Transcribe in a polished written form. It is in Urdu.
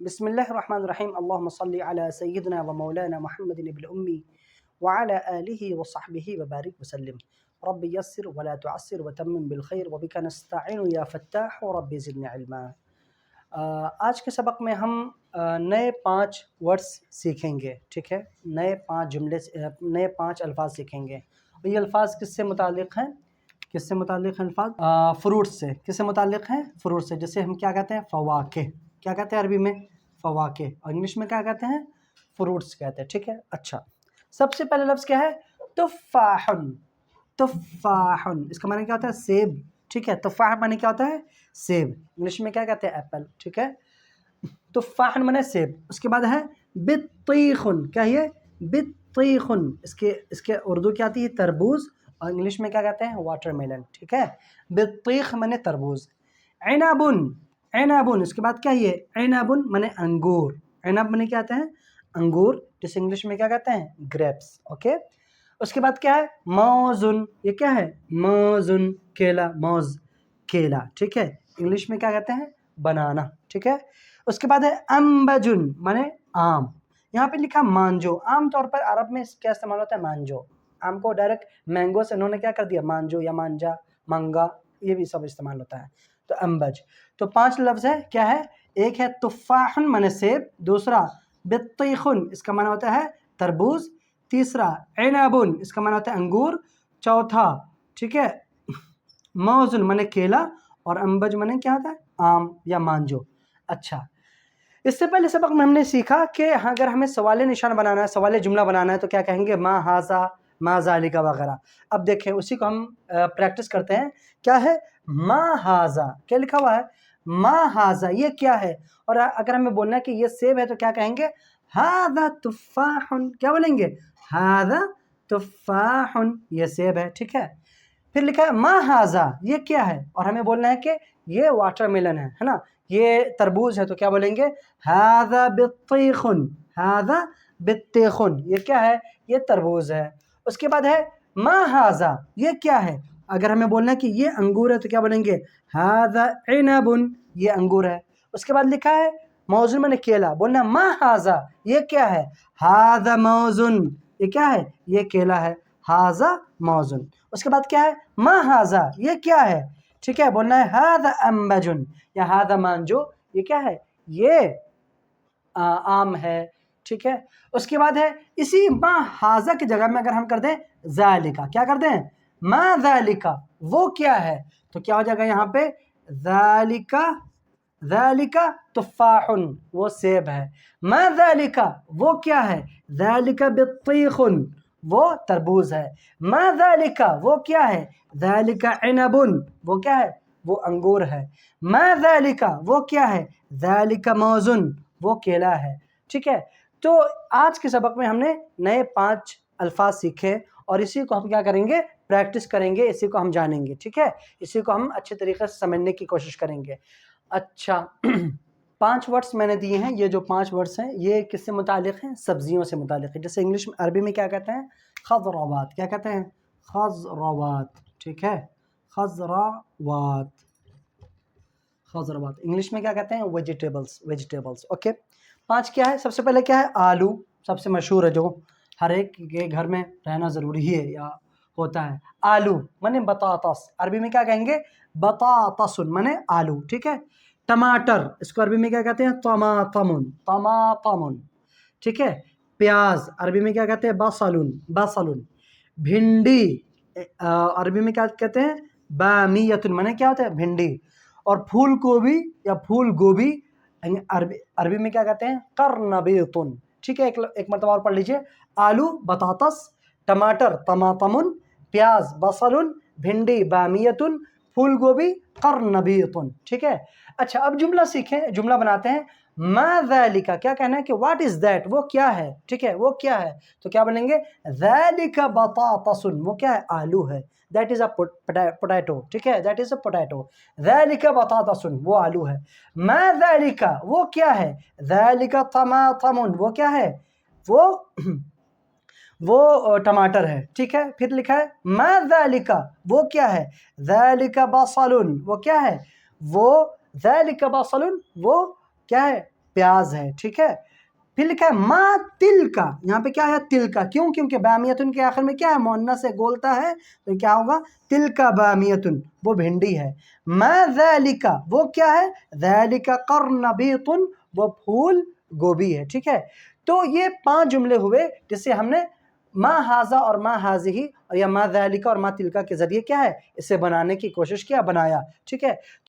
بسم الله الرحمن الرحيم. اللهم صل على سيدنا ومولانا محمد بن الأمي وعلى آله وصحبه وبارك وسلم. رب يسر ولا تعسر وتمم بالخير وبك نستعين يا فتاح ورب زدنا علما. آج کے سبق میں ہم نئے 5 ورڈز سیکھیں گے. ٹھیک ہے، نئے 5 الفاظ سیکھیں گے. اور یہ الفاظ کس سے متعلق ہیں؟ الفاظ فروٹ سے. کس سے متعلق ہیں؟ فروٹ سے. جسے ہم کیا کہتے ہیں؟ فواکہ. کیا کہتے ہیں عربی میں؟ فواکہ. اور انگلش میں کیا کہتے ہیں؟ فروٹس کہتے ہیں. ٹھیک ہے. اچھا، سب سے پہلے لفظ کیا ہے؟ تفاحن. تفاحن اس کا معنی کیا ہوتا ہے؟ سیب. ٹھیک ہے. تفاح معنی کیا ہوتا ہے؟ سیب. انگلش میں کیا کہتے ہیں؟ ایپل. ٹھیک ہے. تفاحن معنی سیب. اس کے بعد ہے بطیخن. کیا ہے؟ بطیخن. اس کے اردو کیا آتی ہے؟ تربوز. اور انگلش میں کیا کہتے ہیں؟ Water melon. ٹھیک ہے. بطیخ معنی تربوز. عنبن. عنبن اس کے بعد کیا ہے؟ عنبن معنی انگور. عنب معنی کیا آتا ہے؟ انگور، جسے انگلش میں کیا کہتے ہیں؟ گریپس. اوکے. اس کے بعد کیا ہے؟ موزن. یہ کیا ہے؟ موزن. کیلا. موز کیلا. ٹھیک ہے. انگلش میں کیا کہتے ہیں؟ بنانا. ٹھیک ہے. اس کے بعد ہے انبجن معنی آم. یہاں پہ لکھا مانجو. عام طور پر عرب میں کیا استعمال ہوتا ہے؟ مانجو. آم کو ڈائریکٹ مینگو سے انہوں نے کیا کر دیا؟ مانجو یا مانجا، مانگا، یہ بھی سب استعمال ہوتا ہے. تو انبج. تو 5 لفظ ہے. کیا ہے؟ ایک ہے تفاحن معنی سیب. دوسرا بطیخن اس کا معنی ہوتا ہے تربوز. تیسرا عنبن اس کا معنی ہوتا ہے انگور. چوتھا ٹھیک ہے موزن معنی کیلا. اور انبج معنی کیا ہوتا ہے؟ آم یا مانجو. اچھا، اس سے پہلے سبق میں ہم نے سیکھا کہ اگر ہمیں سوال نشان بنانا ہے، سوال جملہ بنانا ہے، تو کیا کہیں گے؟ ما ھذا، ما ذالک وغیرہ. اب دیکھیں اسی کو ہم پریکٹس کرتے ہیں. کیا ہے؟ ما ھذا. کیا لکھا ہوا ہے؟ ما ھذا یہ کیا ہے؟ اور اگر ہمیں بولنا ہے کہ یہ سیب ہے تو کیا کہیں گے؟ ھذا تفاح. کیا بولیں گے؟ ھذا تفاح، یہ سیب ہے. ٹھیک ہے. پھر لکھا ہے ما ھذا یہ کیا ہے؟ اور ہمیں بولنا ہے کہ یہ واٹر میلن ہے نا، یہ تربوز ہے. تو کیا بولیں گے؟ ھذا بطیخ. ھذا بطیخ یہ کیا ہے؟ یہ تربوز ہے. اس کے بعد ہے ما ھذا یہ کیا ہے؟ اگر ہمیں بولنا ہے کہ یہ انگور ہے تو کیا بولیں گے؟ ھذا عنب یہ انگور ہے. اس کے بعد لکھا ہے موزن معنی کیلا. بولنا ما ھذا یہ کیا ہے؟ ھذا موزن یہ کیا ہے؟ یہ کیلا ہے. ھذا موزن. اس کے بعد کیا ہے؟ ما ھذا یہ کیا ہے؟ ٹھیک ہے. بولنا ہے ھذا انبجن یا ھذا مانجو یہ کیا ہے؟ یہ آم ہے. ٹھیک ہے. اس کے بعد ہے اسی ما ھذا کی جگہ میں اگر ہم کر دیں ذالکا. کیا کر دیں؟ ما ذالکا وہ کیا ہے؟ تو کیا ہو جائے گا یہاں پہ؟ ذالکا. ذالکا تفاح وہ سیب ہے. ما ذالکا وہ کیا ہے؟ ذالکا بطیخ وہ تربوز ہے. ما ذالکا وہ کیا ہے؟ ذالکا عنب وہ کیا ہے؟ وہ انگور ہے. ما ذالکا وہ کیا ہے؟ ذالکا موزن وہ کیلا ہے. ٹھیک ہے. تو آج کے سبق میں ہم نے نئے 5 الفاظ سیکھے اور اسی کو ہم کیا کریں گے؟ پریکٹس کریں گے. اسی کو ہم جانیں گے. ٹھیک ہے. اسی کو ہم اچھے طریقے سے سمجھنے کی کوشش کریں گے. اچھا 5 ورڈز میں نے دیے ہیں. یہ جو 5 ورڈز ہیں یہ کس سے متعلق ہیں؟ سبزیوں سے متعلق ہے. جیسے انگلش میں عربی میں کیا کہتے ہیں؟ خضروات. کیا کہتے ہیں؟ خضروات. ٹھیک ہے. خضروات. خضروات. انگلش میں کیا کہتے ہیں؟ ویجیٹیبلز. ویجیٹیبلز. اوکے. 5 کیا ہے؟ سب سے پہلے کیا ہے؟ آلو. سب سے مشہور ہے، جو ہر ایک کے گھر میں رہنا ضروری ہے یا ہوتا ہے. آلو مانے بطاطس. عربی میں کیا کہیں گے؟ بطاطس مانے آلو. ٹھیک ہے. ٹماٹر اس کو عربی میں کیا کہتے ہیں؟ طماطم. طماطم. ٹھیک ہے. پیاز عربی میں کیا کہتے ہیں؟ بصل. بصل. بھنڈی عربی میں کیا کہتے ہیں؟ بامیۃ مانے کیا ہوتا ہے؟ بھنڈی. اور پھول گوبھی یا پھول گوبھی عربی میں کیا کہتے ہیں؟ قرنبیط. ٹھیک ہے. ایک مرتبہ اور پڑھ لیجئے. آلو بطاطس، ٹماٹر طماطم، پیاز بصل، بھنڈی بامیۃ، پھول گوبھی قرنبیط. ٹھیک ہے. اچھا اب جملہ سیکھیں، جملہ بناتے ہیں. ما ذالک کیا کہنا ہے کہ واٹ از دیٹ وہ کیا ہے؟ ٹھیک ہے. وہ کیا ہے؟ تو کیا بنیں گے؟ ذالک بطاطس وہ کیا ہے؟ آلو ہے. That is a potato. ٹھیک ہے. That is a potato. ذالک بطاطس وہ آلو ہے. ما ذالک وہ کیا ہے؟ ذالک طماطم وہ کیا ہے؟ وہ ٹماٹر ہے. ٹھیک ہے. پھر لکھا ہے ما ذالک وہ کیا ہے؟ ذالک بصل وہ کیا ہے؟ وہ ذالک بصل وہ کیا ہے؟ پیاز ہے، ٹھیک ہے. پھر لکھا ہے ما تل کا، یہاں پہ کیا ہے تل کا، کیوں؟ کیونکہ بامیتن کے آخر میں کیا ہے مؤنث سے گولتا ہے، تو کیا ہوگا تل کا بامیتن، وہ بھنڈی ہے. ما ذالک، وہ کیا ہے ذالک قرنبیط، وہ پھول گوبھی ہے، ٹھیک ہے. تو یہ 5 جملے ہوئے جس سے ہم نے ما ہاذا اور ما ہاذہ اور یا ما ذالک اور ما تلکا کے ذریعے کیا ہے اسے بنانے کی کوشش کیا، بنایا، ٹھیک ہے.